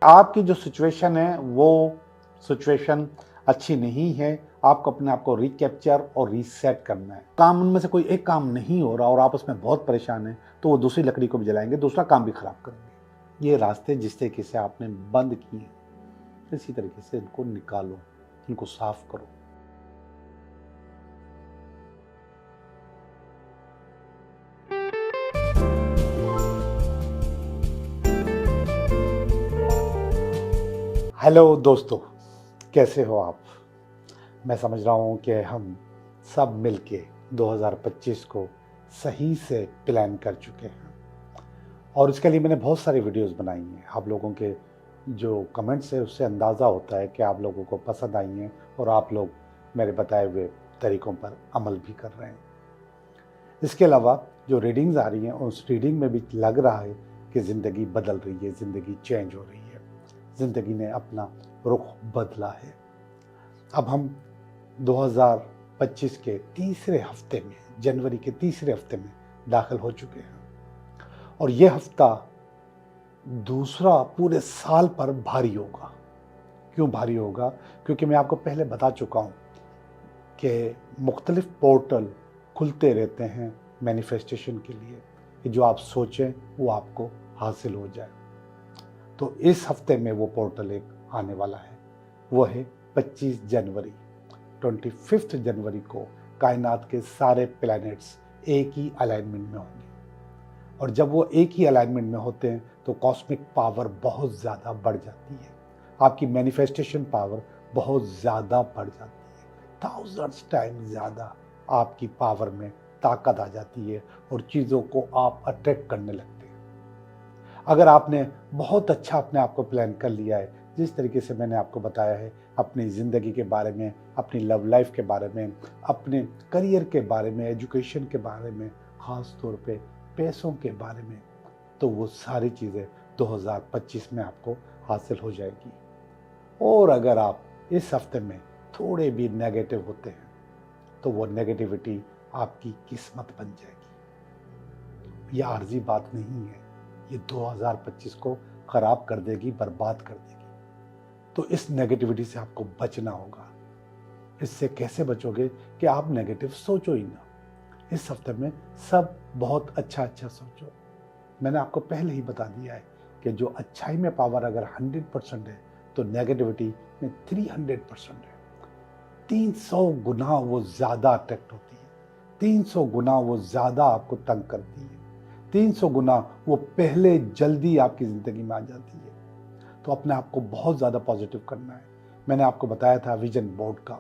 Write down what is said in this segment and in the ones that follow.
आपकी जो सिचुएशन है वो सिचुएशन अच्छी नहीं है। आपको अपने आप को रिकैप्चर और रीसेट करना है। काम उनमें से कोई एक काम नहीं हो रहा और आप उसमें बहुत परेशान हैं, तो वो दूसरी लकड़ी को भी जलाएंगे, दूसरा काम भी खराब करेंगे। ये रास्ते जिस तरीके से आपने बंद किए इसी तरीके से इनको निकालो, इनको साफ करो। हेलो दोस्तों, कैसे हो आप? मैं समझ रहा हूँ कि हम सब मिलके 2025 को सही से प्लान कर चुके हैं और इसके लिए मैंने बहुत सारी वीडियोस बनाई हैं। आप लोगों के जो कमेंट्स है उससे अंदाज़ा होता है कि आप लोगों को पसंद आई हैं और आप लोग मेरे बताए हुए तरीक़ों पर अमल भी कर रहे हैं। इसके अलावा जो रीडिंग्स आ रही हैं उस रीडिंग में भी लग रहा है कि ज़िंदगी बदल रही है, ज़िंदगी चेंज हो रही है, ज़िंदगी ने अपना रुख बदला है। अब हम 2025 के तीसरे हफ्ते में, जनवरी के तीसरे हफ्ते में दाखिल हो चुके हैं और ये हफ्ता दूसरा पूरे साल पर भारी होगा। क्यों भारी होगा? क्योंकि मैं आपको पहले बता चुका हूँ कि मुख्तलिफ पोर्टल खुलते रहते हैं मैनिफेस्टेशन के लिए कि जो आप सोचें वो आपको हासिल हो जाए। तो इस हफ्ते में वो पोर्टल एक आने वाला है, वो है 25 जनवरी। 25 जनवरी को कायनात के सारे प्लैनेट्स एक ही अलाइनमेंट में होंगे और जब वो एक ही अलाइनमेंट में होते हैं तो कॉस्मिक पावर बहुत ज़्यादा बढ़ जाती है, आपकी मैनिफेस्टेशन पावर बहुत ज़्यादा बढ़ जाती है, 1000 टाइम ज़्यादा आपकी पावर में ताकत आ जाती है और चीज़ों को आप अट्रैक्ट करने लगते हैं। अगर आपने बहुत अच्छा अपने आप को प्लान कर लिया है, जिस तरीके से मैंने आपको बताया है अपनी ज़िंदगी के बारे में, अपनी लव लाइफ के बारे में, अपने करियर के बारे में, एजुकेशन के बारे में, ख़ास तौर पे पैसों के बारे में, तो वो सारी चीज़ें 2025 में आपको हासिल हो जाएगी। और अगर आप इस हफ्ते में थोड़े भी नेगेटिव होते हैं तो वो नेगेटिविटी आपकी किस्मत बन जाएगी। ये आर्जी बात नहीं है, ये 2025 को ख़राब कर देगी, बर्बाद कर देगी। तो इस नेगेटिविटी से आपको बचना होगा। इससे कैसे बचोगे कि आप नेगेटिव सोचो ही ना। इस हफ्ते में सब बहुत अच्छा अच्छा सोचो। मैंने आपको पहले ही बता दिया है कि जो अच्छाई में पावर अगर 100% है तो नेगेटिविटी में 300% है। 300 गुना वो ज़्यादा अट्रैक्ट होती है, 300 गुना वो ज़्यादा आपको तंग करती है, 300 गुना वो पहले जल्दी आपकी ज़िंदगी में आ जाती है। तो अपने आप को बहुत ज़्यादा पॉजिटिव करना है। मैंने आपको बताया था विजन बोर्ड का,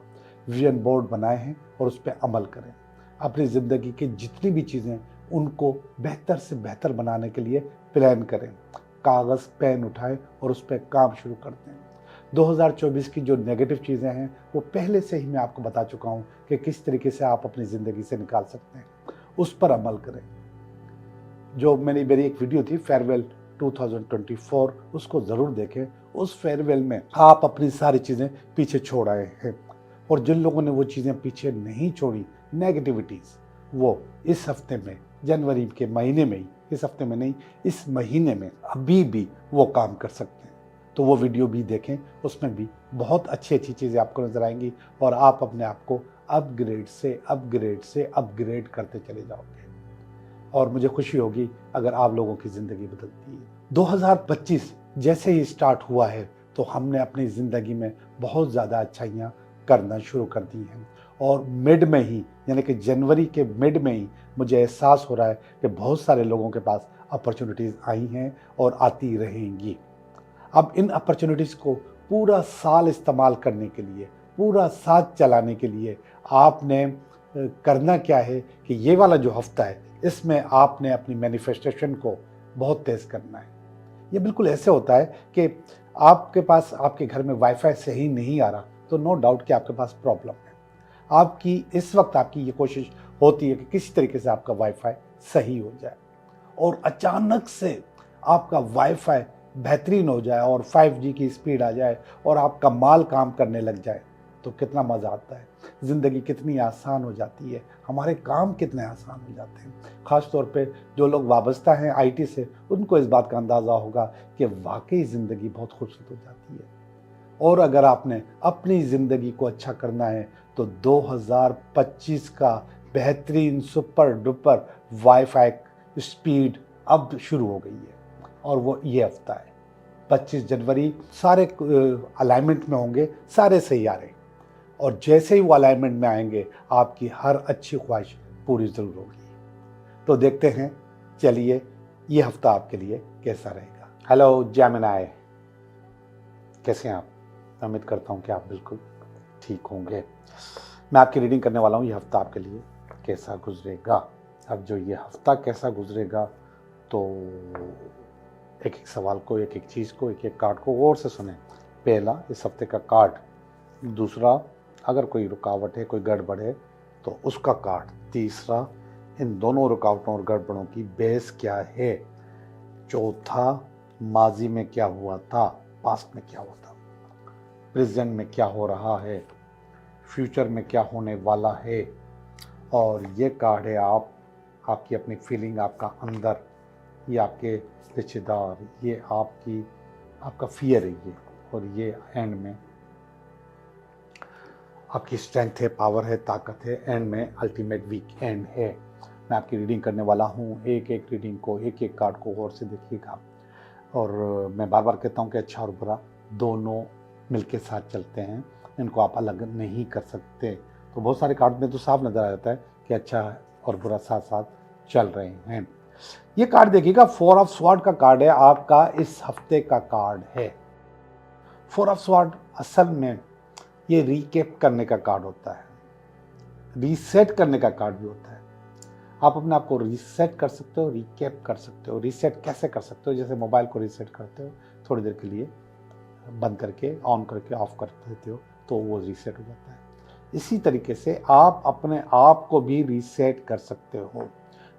विजन बोर्ड बनाए हैं और उस पर अमल करें। अपनी ज़िंदगी की जितनी भी चीज़ें उनको बेहतर से बेहतर बनाने के लिए प्लान करें। कागज़ पेन उठाएं और उस पर काम शुरू करते हैं। 2024 की जो नेगेटिव चीज़ें हैं वो पहले से ही मैं आपको बता चुका हूँ कि किस तरीके से आप अपनी ज़िंदगी से निकाल सकते हैं, उस पर अमल करें। जो मेरी एक वीडियो थी फेयरवेल 2024, उसको ज़रूर देखें। उस फेयरवेल में आप अपनी सारी चीज़ें पीछे छोड़ आए हैं और जिन लोगों ने वो चीज़ें पीछे नहीं छोड़ी, नेगेटिविटीज़, वो इस हफ्ते में, जनवरी के महीने में ही, इस हफ्ते में नहीं, इस महीने में अभी भी वो काम कर सकते हैं। तो वो वीडियो भी देखें, उसमें भी बहुत अच्छी अच्छी चीज़ें आपको नज़र आएंगी और आप अपने आप को अपग्रेड से अपग्रेड करते चले जाओगे और मुझे खुशी होगी अगर आप लोगों की ज़िंदगी बदलती है। 2025 जैसे ही स्टार्ट हुआ है तो हमने अपनी ज़िंदगी में बहुत ज़्यादा अच्छाइयाँ करना शुरू कर दी हैं और मिड में ही, यानी कि जनवरी के मिड में ही मुझे एहसास हो रहा है कि बहुत सारे लोगों के पास अपॉर्चुनिटीज़ आई हैं और आती रहेंगी। अब इन अपॉर्चुनिटीज़ को पूरा साल इस्तेमाल करने के लिए, पूरा साथ चलाने के लिए आपने करना क्या है कि ये वाला जो हफ्ता है इसमें आपने अपनी मैनिफेस्टेशन को बहुत तेज़ करना है। ये बिल्कुल ऐसे होता है कि आपके पास, आपके घर में वाईफाई सही नहीं आ रहा तो नो डाउट कि आपके पास प्रॉब्लम है। आपकी इस वक्त आपकी ये कोशिश होती है कि किसी तरीके से आपका वाईफाई सही हो जाए और अचानक से आपका वाईफाई बेहतरीन हो जाए और 5G की स्पीड आ जाए और आपका माल काम करने लग जाए, तो कितना मज़ा आता है, ज़िंदगी कितनी आसान हो जाती है, हमारे काम कितने आसान हो जाते हैं। ख़ास तौर पे जो लोग वाबस्ता हैं आईटी से, उनको इस बात का अंदाज़ा होगा कि वाकई ज़िंदगी बहुत खूबसूरत हो जाती है। और अगर आपने अपनी ज़िंदगी को अच्छा करना है तो 2025 का बेहतरीन सुपर डुपर वाईफाई स्पीड अब शुरू हो गई है, और वो ये हफ्ता है 25 जनवरी। सारे अलाइनमेंट में होंगे, सारे सैयारे, और जैसे ही वो अलाइनमेंट में आएंगे आपकी हर अच्छी ख्वाहिश पूरी ज़रूर होगी। तो देखते हैं, चलिए ये हफ्ता आपके लिए कैसा रहेगा। हेलो जेमिनी, कैसे हैं आप? मैं उम्मीद करता हूँ कि आप बिल्कुल ठीक होंगे। मैं आपकी रीडिंग करने वाला हूँ, ये हफ्ता आपके लिए कैसा गुजरेगा। अब जो ये हफ्ता कैसा गुजरेगा, तो एक एक सवाल को, एक एक चीज़ को, एक एक कार्ड को गौर से सुने। पहला, इस हफ्ते का कार्ड। दूसरा, अगर कोई रुकावट है, कोई गड़बड़ है तो उसका कार्ड। तीसरा, इन दोनों रुकावटों और गड़बड़ों की बेस क्या है। चौथा, माजी में क्या हुआ था, पास्ट में क्या हुआ था, प्रेजेंट में क्या हो रहा है, फ्यूचर में क्या होने वाला है। और ये कार्ड है आपकी अपनी फीलिंग, आपका अंदर, ये आपके रिश्तेदार, ये आपका फियर है ये, और ये एंड में आपकी स्ट्रेंथ है, पावर है, ताकत है, एंड में अल्टीमेट वीक एंड है। मैं आपकी रीडिंग करने वाला हूँ, एक एक रीडिंग को, एक एक कार्ड को गौर से देखिएगा। और मैं बार बार कहता हूँ कि अच्छा और बुरा दोनों मिलके साथ चलते हैं, इनको आप अलग नहीं कर सकते। तो बहुत सारे कार्ड में तो साफ नज़र आ जाता है कि अच्छा और बुरा साथ साथ चल रहे हैं। ये कार्ड देखिएगा, 4 ऑफ स्वॉर्ड का कार्ड है, आपका इस हफ्ते का कार्ड है। 4 ऑफ स्वॉर्ड असल में ये रीकैप करने का कार्ड होता है, रीसेट करने का कार्ड भी होता है। आप अपने आप को रीसेट कर सकते हो, रीकैप कर सकते हो। रीसेट कैसे कर सकते हो? जैसे मोबाइल को रीसेट करते हो, थोड़ी देर के लिए बंद करके ऑन करके ऑफ कर देते हो तो वो रीसेट हो जाता है। इसी तरीके से आप अपने आप को भी रीसेट कर सकते हो।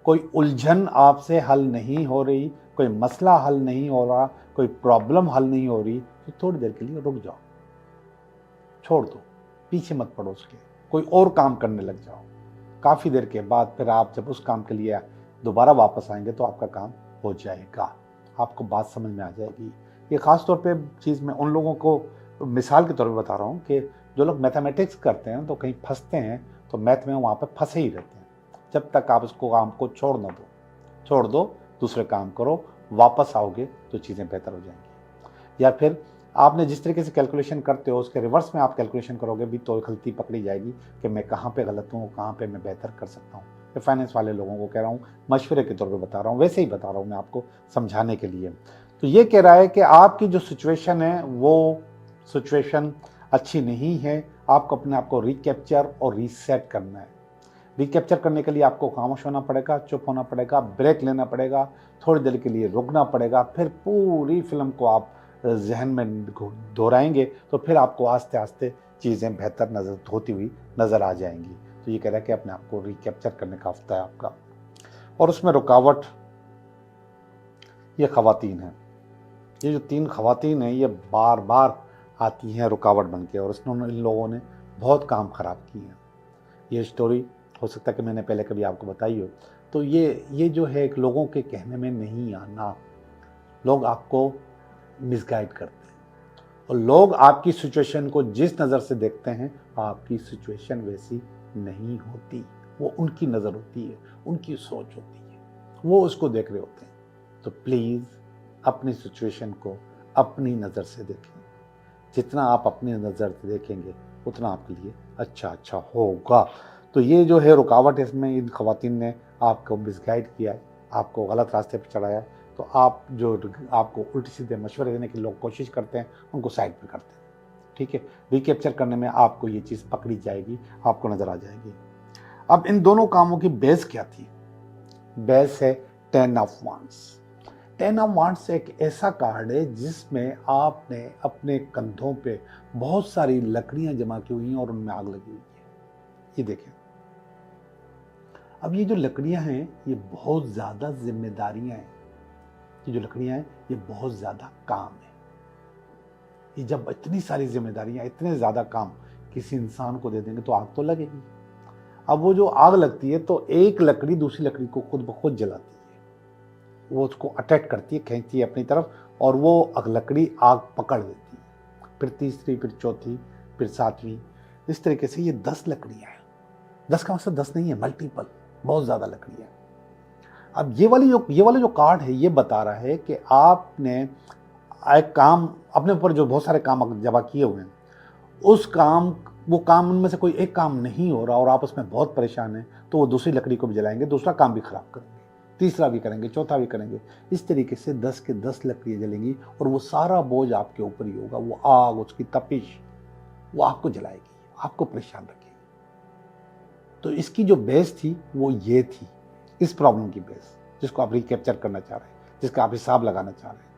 कोई उलझन आपसे हल नहीं हो रही, कोई मसला हल नहीं हो रहा, कोई प्रॉब्लम हल नहीं हो रही, तो थोड़ी देर के लिए रुक जाओ, छोड़ दो, पीछे मत पड़ो उसके, कोई और काम करने लग जाओ। काफ़ी देर के बाद फिर आप जब उस काम के लिए दोबारा वापस आएंगे तो आपका काम हो जाएगा, आपको बात समझ में आ जाएगी। ये ख़ास तौर पे चीज़ मैं उन लोगों को मिसाल के तौर पे बता रहा हूँ कि जो लोग मैथमेटिक्स करते हैं तो कहीं फंसते हैं, तो मैथ में वहाँ पे फंसे ही रहते हैं। जब तक आप इसको काम को छोड़ दो, दूसरे काम करो, वापस आओगे तो चीज़ें बेहतर हो जाएंगी। या फिर आपने जिस तरीके से कैलकुलेशन करते हो उसके रिवर्स में आप कैलकुलेशन करोगे भी तो गलती पकड़ी जाएगी कि मैं कहाँ पे गलत हूँ, कहाँ पे मैं बेहतर कर सकता हूँ। ये फाइनेंस वाले लोगों को कह रहा हूँ, मशवरे के तौर पे बता रहा हूँ, वैसे ही बता रहा हूँ मैं आपको समझाने के लिए। तो ये कह रहा है कि आपकी जो सिचुएशन है वो सिचुएशन अच्छी नहीं है, आपको अपने आप को रिकैप्चर और रीसेट करना है। रिकैप्चर करने के लिए आपको खामोश होना पड़ेगा, चुप होना पड़ेगा, ब्रेक लेना पड़ेगा, थोड़ी देर के लिए रुकना पड़ेगा, फिर पूरी फिल्म को आप जहन में दोहराएंगे तो फिर आपको आस्ते आस्ते चीज़ें बेहतर होती हुई नज़र आ जाएंगी। तो ये कह रहा है कि अपने आप को रिकैप्चर करने का हफ्ता है आपका। और उसमें रुकावट ये ख़वातीन हैं, ये जो 3 ख़वातीन हैं ये बार बार आती हैं रुकावट बन के, और इन लोगों ने बहुत काम ख़राब किए हैं। ये स्टोरी हो सकता है कि मैंने पहले कभी आपको बताई हो। तो ये जो है एक लोगों के कहने में नहीं आना, लोग आपको मिसगाइड करते हैं, और लोग आपकी सिचुएशन को जिस नज़र से देखते हैं आपकी सिचुएशन वैसी नहीं होती, वो उनकी नज़र होती है, उनकी सोच होती है, वो उसको देख रहे होते हैं। तो प्लीज़ अपनी सिचुएशन को अपनी नज़र से देखें, जितना आप अपनी नज़र से देखेंगे उतना आपके लिए अच्छा होगा। तो ये जो है रुकावट, इसमें इन ख़वातीन ने आपको मिसगाइड किया है, आपको गलत रास्ते पर चढ़ाया, तो आप जो आपको उल्टे सीधे मशवरे देने की लोग कोशिश करते हैं उनको साइड पे करते हैं। ठीक है, रिकैप्चर करने में आपको ये चीज़ पकड़ी जाएगी, आपको नज़र आ जाएगी। अब इन दोनों कामों की बेस क्या थी? बेस है 10 ऑफ वांड्स। 10 ऑफ वांड्स एक ऐसा कार्ड है जिसमें आपने अपने कंधों पे बहुत सारी लकड़ियां जमा की हुई हैं और उनमें आग लगी हुई है। ये देखें, अब ये जो लकड़ियां हैं ये बहुत ज़्यादा जिम्मेदारियां हैं, ये जो लकड़ियां हैं ये बहुत ज़्यादा काम है। ये जब इतनी सारी जिम्मेदारियां, इतने ज़्यादा काम, किसी इंसान को दे देंगे तो आग तो लगेगी। अब वो जो आग लगती है तो एक लकड़ी दूसरी लकड़ी को खुद ब खुद जलाती है, वो उसको अटैक करती है, खींचती है अपनी तरफ, और वो लकड़ी आग पकड़ लेती है। फिर तीसरी, फिर चौथी, फिर सातवीं, इस तरीके से ये 10 लकड़ियाँ हैं। 10 का मतलब 10 नहीं है, मल्टीपल, बहुत ज़्यादा लकड़ियाँ। अब ये वाला जो कार्ड है ये बता रहा है कि आपने एक काम, अपने ऊपर जो बहुत सारे काम जमा किए हुए हैं, उस काम, वो काम, उनमें से कोई एक काम नहीं हो रहा और आप उसमें बहुत परेशान हैं, तो वो दूसरी लकड़ी को भी जलाएंगे, दूसरा काम भी खराब करेंगे, तीसरा भी करेंगे, चौथा भी करेंगे। इस तरीके से 10 के 10 लकड़ियाँ जलेंगी और वो सारा बोझ आपके ऊपर ही होगा। वो आग, उसकी तपिश, वो आपको जलाएगी, आपको परेशान रखेगी। तो इसकी जो बेस थी वो ये थी, इस प्रॉब्लम की बेस, जिसको आप रिकैप्चर करना चाह रहे हैं, जिसका आप हिसाब लगाना चाह रहे हैं,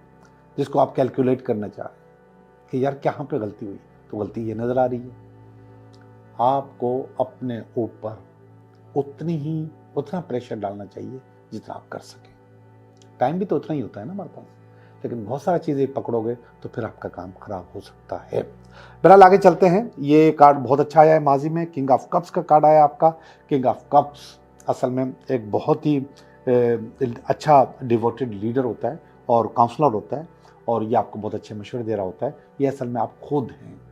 जिसको आप कैलकुलेट करना चाह रहे हैं कि यार कहाँ पे गलती हुई। तो गलती ये नज़र आ रही है, आपको अपने ऊपर उतना प्रेशर डालना चाहिए जितना आप कर सकें। टाइम भी तो उतना ही होता है ना हमारे पास, लेकिन बहुत सारी चीज़ें पकड़ोगे तो फिर आपका काम खराब हो सकता है। बहरहाल आगे चलते हैं। ये कार्ड बहुत अच्छा आया है माजी में, किंग ऑफ कप्स का कार्ड आया आपका। किंग ऑफ कप्स असल में एक बहुत ही अच्छा डिवोटेड लीडर होता है और काउंसलर होता है, और ये आपको बहुत अच्छे मशवरे दे रहा होता है। ये असल में आप खुद हैं,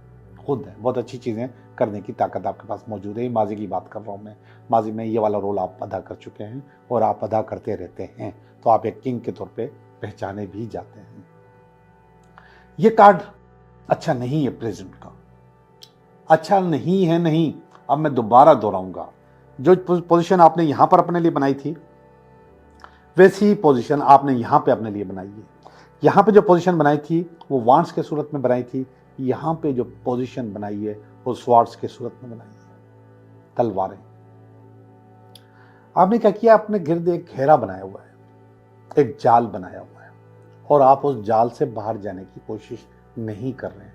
बहुत अच्छी चीज़ें करने की ताकत आपके पास मौजूद है। माजी की बात कर रहा हूँ मैं, माजी में ये वाला रोल आप अदा कर चुके हैं और आप अदा करते रहते हैं, तो आप एक किंग के तौर पे पहचाने भी जाते हैं। ये कार्ड अच्छा नहीं है प्रेजेंट का, अच्छा नहीं है। नहीं, अब मैं दोबारा दोहराऊंगा, जो पोजीशन आपने यहां पर अपने लिए बनाई थी वैसी ही पोजीशन आपने यहां पे अपने लिए बनाई है। यहां पे जो पोजीशन बनाई थी वो वांड्स के सूरत में बनाई थी, यहां पे जो पोजीशन बनाई है वो स्वॉर्ड्स के सूरत में बनाई है, तलवारें। आपने क्या किया, आपने गिर्द एक घेरा बनाया हुआ है, एक जाल बनाया हुआ है, और आप उस जाल से बाहर जाने की कोशिश नहीं कर रहे हैं।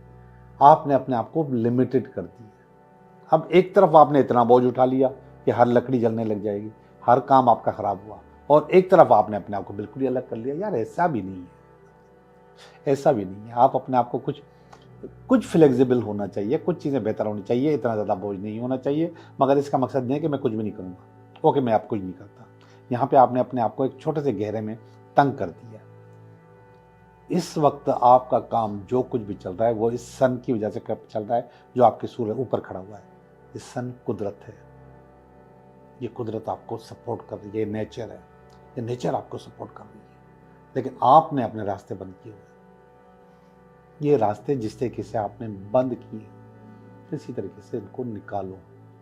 आपने अपने आप को लिमिटेड कर दिया। अब एक तरफ आपने इतना बोझ उठा लिया कि हर लकड़ी जलने लग जाएगी, हर काम आपका खराब हुआ, और एक तरफ आपने अपने आप को बिल्कुल ही अलग कर लिया। यार ऐसा भी नहीं है, ऐसा भी नहीं है। आप अपने आप को कुछ फ्लेक्सिबल होना चाहिए, कुछ चीज़ें बेहतर होनी चाहिए, इतना ज़्यादा बोझ नहीं होना चाहिए। मगर इसका मकसद नहीं है कि मैं कुछ भी नहीं करूँगा, ओके मैं आप कुछ नहीं करता। यहाँ पे आपने अपने आप को एक छोटे से घेरे में तंग कर दिया। इस वक्त आपका काम जो कुछ भी चल रहा है वो इस सन की वजह से चल रहा है, जो आपके सूर्य ऊपर खड़ा हुआ है। ये सन कुदरत है, ये कुदरत आपको सपोर्ट कर रही है, ये नेचर है, ये नेचर आपको सपोर्ट कर रही है। लेकिन आपने अपने रास्ते बंद किए हुए, ये रास्ते जिस तरीके से आपने बंद किए इसी तरीके से इनको निकालो,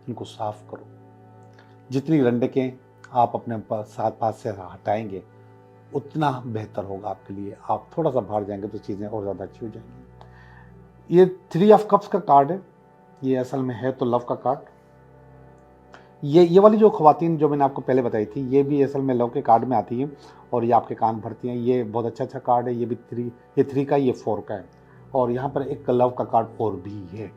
इनको साफ करो। जितनी रंडकें आप अपने पास से हटाएंगे उतना बेहतर होगा आपके लिए। आप थोड़ा सा बाहर जाएंगे तो चीज़ें और ज़्यादा अच्छी हो जाएंगी। ये 3 ऑफ कप्स का कार्ड है, ये असल में है तो लव का कार्ड। ये वाली जो ख्वातीन जो मैंने आपको पहले बताई थी, ये भी असल में लव के कार्ड में आती है और ये आपके कान भरती हैं। ये बहुत अच्छा कार्ड है, ये भी 3 का, ये 4 का है। और यहाँ पर एक लव का कार्ड और भी है,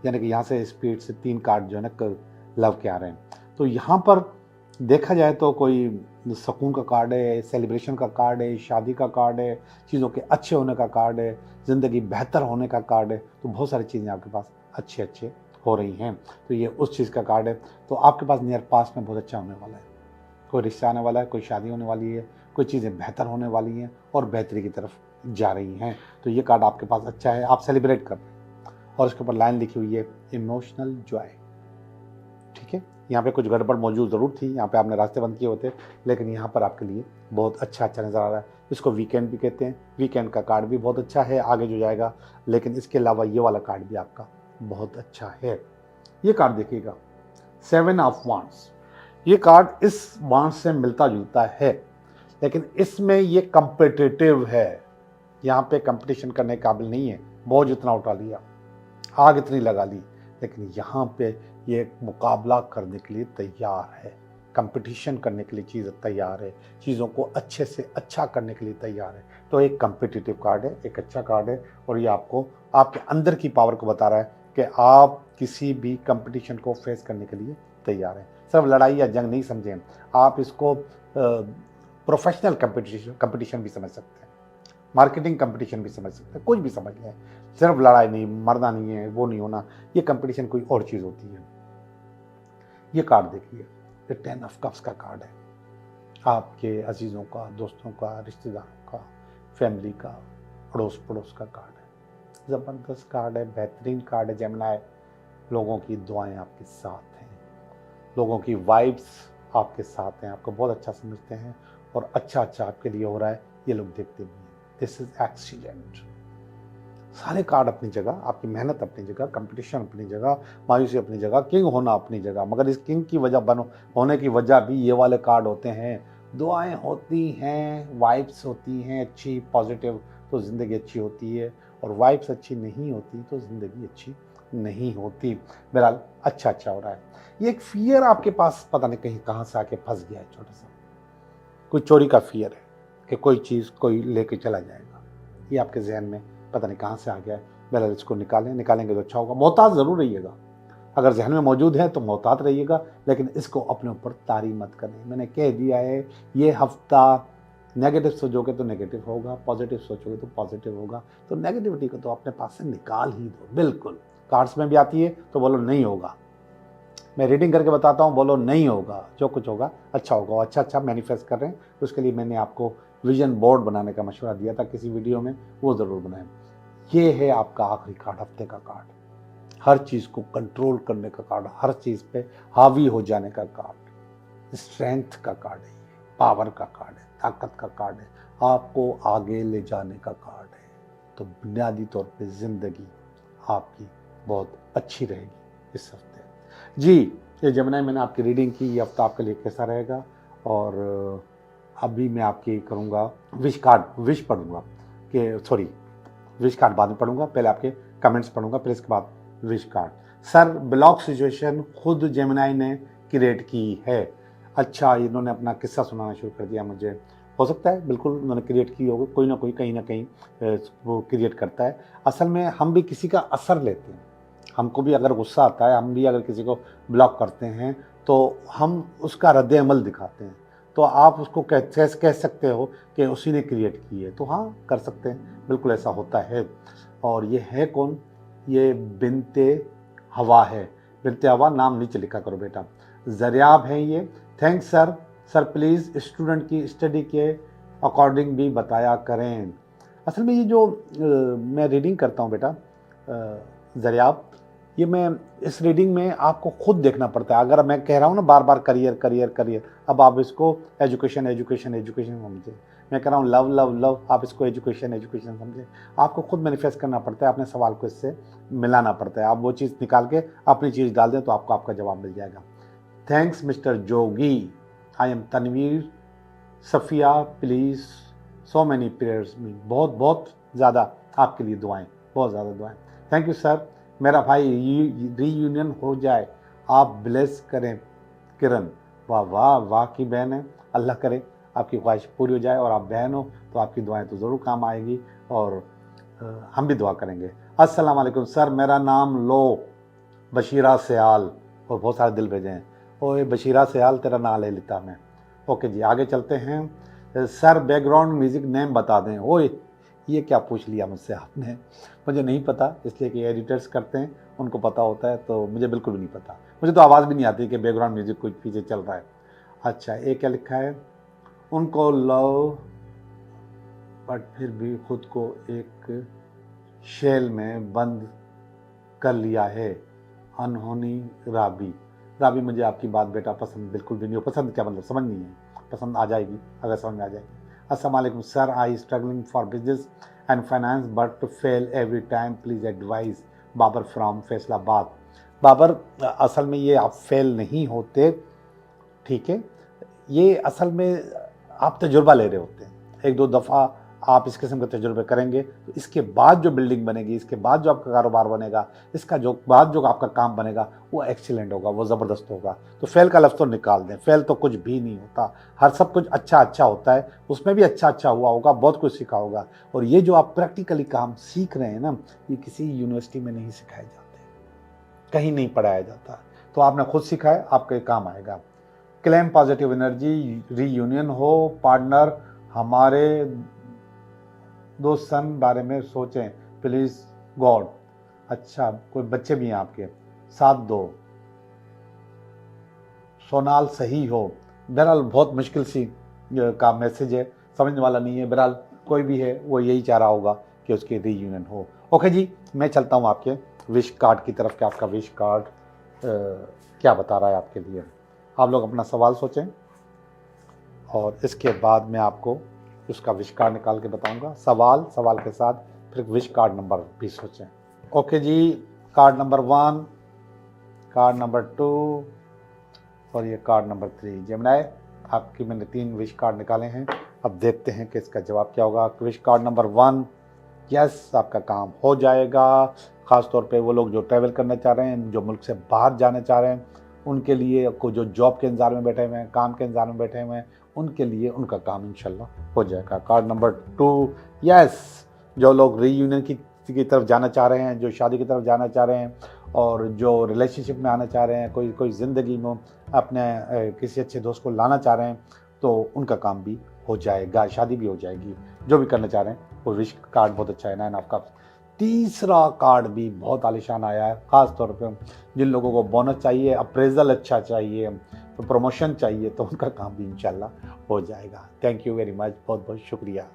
यानी कि यहाँ से स्पीड से 3 कार्ड जो है ना लव के आ रहे हैं। तो यहाँ पर देखा जाए तो कोई सुकून का कार्ड है, सेलिब्रेशन का कार्ड है, शादी का कार्ड है, चीज़ों के अच्छे होने का कार्ड है, ज़िंदगी बेहतर होने का कार्ड है। तो बहुत सारी चीज़ें आपके पास अच्छे हो रही हैं। तो ये उस चीज़ का कार्ड है। तो आपके पास नियर पास में बहुत अच्छा होने वाला है, कोई रिश्ता आने वाला है, कोई शादी होने वाली है, कोई चीज़ें बेहतर होने वाली हैं और बेहतरी की तरफ जा रही हैं। तो ये कार्ड आपके पास अच्छा है, आप सेलिब्रेट कर रहे हैं। और इसके ऊपर लाइन लिखी हुई है इमोशनल जॉय। ठीक है, यहाँ पे कुछ गड़बड़ मौजूद ज़रूर थी, यहाँ पे आपने रास्ते बंद किए होते, लेकिन यहाँ पर आपके लिए बहुत अच्छा नज़र आ रहा है। इसको वीकेंड भी कहते हैं, वीकेंड का कार्ड भी बहुत अच्छा है, आगे जो जाएगा। लेकिन इसके अलावा ये वाला कार्ड भी आपका बहुत अच्छा है। ये कार्ड देखिएगा, 7 ऑफ वांड्स। ये कार्ड इस वांड से मिलता जुलता है, लेकिन इसमें ये कम्पिटिटिव है। यहाँ पे कंपटीशन करने काबिल नहीं है, बोझ इतना उठा लिया, आग इतनी लगा ली, लेकिन यहाँ पे ये मुकाबला करने के लिए तैयार है, कंपटीशन करने के लिए चीज़ तैयार है, चीज़ों को अच्छे से अच्छा करने के लिए तैयार है। तो एक कम्पिटिटिव कार्ड है, एक अच्छा कार्ड है, और ये आपको आपके अंदर की पावर को बता रहा है कि आप किसी भी कंपटीशन को फेस करने के लिए तैयार हैं। सिर्फ लड़ाई या जंग नहीं समझें, आप इसको प्रोफेशनल कंपटीशन भी समझ सकते हैं। मार्केटिंग कंपटीशन भी समझ सकते हैं, कुछ भी समझ लें, सिर्फ लड़ाई नहीं, मरना नहीं है, वो नहीं होना, ये कंपटीशन कोई और चीज़ होती है। ये कार्ड देखिए, ये 10 ऑफ कप्स का कार्ड है, आपके अजीज़ों का, दोस्तों का, रिश्तेदारों का, फैमिली का, अड़ोस पड़ोस का कार्ड है। ज़बरदस्त कार्ड है, बेहतरीन कार्ड है जेमिनी। लोगों की दुआएं आपके साथ हैं, लोगों की वाइब्स आपके साथ हैं, आपको बहुत अच्छा समझते हैं और अच्छा आपके लिए हो रहा है, ये लोग देखते भी हैं। This is excellent. सारे कार्ड अपनी जगह, आपकी मेहनत अपनी जगह, कंपटीशन अपनी जगह, मायूसी अपनी जगह, किंग होना अपनी जगह, मगर इस किंग की वजह होने की वजह भी ये वाले कार्ड होते हैं। दुआएं होती हैं, वाइब्स होती हैं अच्छी पॉजिटिव, तो ज़िंदगी अच्छी होती है, और वाइब्स अच्छी नहीं होती तो ज़िंदगी अच्छी नहीं होती। बहरहाल अच्छा हो रहा है। ये एक फियर आपके पास पता नहीं कहीं कहाँ से आके फंस गया है, छोटा सा कोई चोरी का फियर है कि कोई चीज़ कोई लेके चला जाएगा, ये आपके जहन में पता नहीं कहाँ से आ गया है। बहरहाल इसको निकालेंगे तो अच्छा होगा। मोहतात ज़रूर रहिएगा, अगर जहन में मौजूद है तो मोहतात रहिएगा, लेकिन इसको अपने ऊपर तारी मत करें। मैंने कह दिया है, ये हफ्ता नेगेटिव सोचोगे तो नेगेटिव होगा, पॉजिटिव सोचोगे तो पॉजिटिव होगा। तो नेगेटिविटी को तो अपने पास से निकाल ही दो। बिल्कुल, कार्ड्स में भी आती है तो बोलो नहीं होगा, मैं रीडिंग करके बताता हूँ, बोलो नहीं होगा, जो कुछ होगा अच्छा होगा। अच्छा मैनिफेस्ट कर रहे हैं, उसके लिए मैंने आपको विजन बोर्ड बनाने का मशवरा दिया था किसी वीडियो में, वो ज़रूर बनाएं। ये है आपका आखिरी कार्ड, हफ्ते का कार्ड, हर चीज़ को कंट्रोल करने का कार्ड, हर चीज़ पे हावी हो जाने का कार्ड, स्ट्रेंथ का कार्ड है, पावर का कार्ड है, ताकत का कार्ड है, आपको आगे ले जाने का कार्ड है। तो बुनियादी तौर पे ज़िंदगी आपकी बहुत अच्छी रहेगी इस हफ्ते। जी, ये जेमिनी मैंने आपकी रीडिंग की, ये हफ्ता आपके लिए कैसा रहेगा। और अभी मैं आपकी करूँगा विश पढ़ूँगा कि सॉरी विश कार्ड बाद में पढ़ूँगा, पहले आपके कमेंट्स पढ़ूँगा, फिर इसके बाद wish card. Sir, block situation खुद जेमिनी ने क्रिएट की है। अच्छा, इन्होंने अपना किस्सा सुनाना शुरू कर दिया मुझे। हो सकता है, बिल्कुल उन्होंने क्रिएट की होगी, कोई ना कोई कहीं ना कहीं वो क्रिएट करता है। असल में हम भी किसी का असर लेते हैं, हमको भी अगर गुस्सा आता है, हम भी अगर किसी को ब्लॉक करते हैं तो हम उसका रद्द अमल दिखाते हैं। तो आप उसको कह सकते हो कि उसी ने क्रिएट की है, तो हाँ कर सकते हैं, बिल्कुल ऐसा होता है। और ये है कौन? ये बिनते हवा है। बिनते हवा नाम नीचे लिखा करो बेटा। ज़रियाब है ये। Thanks sir. Sir please student की स्टडी के अकॉर्डिंग भी बताया करें। असल में ये जो मैं रीडिंग करता हूँ बेटा ज़रियाब, ये मैं इस रीडिंग में आपको खुद देखना पड़ता है। अगर मैं कह रहा हूँ ना बार बार करियर, अब आप इसको एजुकेशन समझे। मैं कह रहा हूँ लव, आप इसको एजुकेशन समझे। आपको खुद मैनिफेस्ट करना पड़ता है, अपने सवाल को इससे मिलाना पड़ता है। आप वो चीज़ निकाल के अपनी चीज़ डाल दें तो आपको आपका जवाब मिल जाएगा। Thanks mister Jogi. I am Tanveer Safia, please so many prayers me. बहुत ज़्यादा आपके लिए दुआएं, बहुत ज़्यादा दुआएं। Thank you sir. मेरा भाई रीयूनियन हो जाए, आप ब्लेस करें किरण। वाह की बहन है, अल्लाह करे आपकी ख्वाहिश पूरी हो जाए, और आप बहन हो तो आपकी दुआएं तो ज़रूर काम आएगी, और हम भी दुआ करेंगे। अस्सलाम वालेकुम सर, मेरा नाम लो बशीरा सयाल, और बहुत सारे दिल भेजे हैं। ओए बशीरा सयाल, तेरा नाम ले लेता मैं। ओके जी, आगे चलते हैं। सर बैकग्राउंड म्यूज़िक नेम बता दें। ओए ये क्या पूछ लिया मुझसे आपने, मुझे नहीं पता, इसलिए कि एडिटर्स करते हैं, उनको पता होता है, तो मुझे बिल्कुल भी नहीं पता। मुझे तो आवाज़ भी नहीं आती कि बैकग्राउंड म्यूज़िक कुछ पीछे चल रहा है। अच्छा, एक क्या लिखा है? उनको लव बट फिर भी खुद को एक शेल में बंद कर लिया है। अनहोनी राबी, मुझे आपकी बात बेटा पसंद बिल्कुल भी नहीं हो। पसंद क्या मतलब समझ नहीं है, पसंद आ जाएगी अगर समझ में आ जाएगी। अस्सलाम वालेकुम sir, I struggling for business and finance but fail every time, please advise. Babar from Faisalabad. Babar, असल में ये आप फेल नहीं होते, ठीक है, ये असल में आप तजुर्बा ले रहे होते हैं। एक दो दफ़ा आप इस किस्म के तजुर्बे करेंगे तो इसके बाद जो बिल्डिंग बनेगी, इसके बाद जो आपका कारोबार बनेगा, इसका जो बाद जो आपका काम बनेगा वो एक्सीलेंट होगा, वो ज़बरदस्त होगा। तो फेल का लफ्ज़ तो निकाल दें, फेल तो कुछ भी नहीं होता, हर सब कुछ अच्छा होता है, उसमें भी अच्छा हुआ होगा, बहुत कुछ सीखा होगा। और ये जो आप प्रैक्टिकली काम सीख रहे हैं ना, ये किसी यूनिवर्सिटी में नहीं सिखाए जाते, कहीं नहीं पढ़ाया जाता, तो आपने खुद सीखा है, आपके काम आएगा। क्लेम पॉजिटिव एनर्जी, रीयूनियन हो पार्टनर, हमारे दो सन बारे में सोचें प्लीज़ गॉड। अच्छा, कोई बच्चे भी हैं आपके, साथ दो, सोनाल सही हो। बहरहाल बहुत मुश्किल सी का मैसेज है, समझने वाला नहीं है। बहरहाल कोई भी है वो यही चाह रहा होगा कि उसकी रीयूनियन हो। ओके जी, मैं चलता हूँ आपके विश कार्ड की तरफ कि आपका विश कार्ड क्या बता रहा है आपके लिए। आप लोग अपना सवाल सोचें और इसके बाद मैं आपको उसका विश कार्ड निकाल के बताऊंगा। सवाल के साथ फिर विश कार्ड नंबर भी सोचें। ओके जी, कार्ड नंबर 1, कार्ड नंबर 2 और ये कार्ड नंबर 3। जेमिनी, आपकी मैंने 3 विश कार्ड निकाले हैं। अब देखते हैं कि इसका जवाब क्या होगा। विश कार्ड नंबर 1, यस, आपका काम हो जाएगा। ख़ास तौर पे वो लोग जो ट्रैवल करना चाह रहे हैं, जो मुल्क से बाहर जाना चाह रहे हैं, उनके लिए, को जो जॉब के इंतज़ार में बैठे हुए हैं, काम के इंतज़ार में बैठे हुए हैं, उनके लिए उनका काम इंशाल्लाह हो जाएगा। कार्ड नंबर 2, यस, जो लोग रीयूनियन की तरफ जाना चाह रहे हैं, जो शादी की तरफ जाना चाह रहे हैं और जो रिलेशनशिप में आना चाह रहे हैं, कोई ज़िंदगी में अपने किसी अच्छे दोस्त को लाना चाह रहे हैं, तो उनका काम भी हो जाएगा, शादी भी हो जाएगी। जो भी करना चाह रहे हैं वो विश कार्ड बहुत अच्छा है, 9 ऑफ कप्स। तीसरा कार्ड भी बहुत आलीशान आया है, ख़ास तौर पे जिन लोगों को बोनस चाहिए, अप्रेजल अच्छा चाहिए, तो प्रमोशन चाहिए, तो उनका काम भी इंशाल्लाह हो जाएगा। थैंक यू वेरी मच, बहुत बहुत शुक्रिया।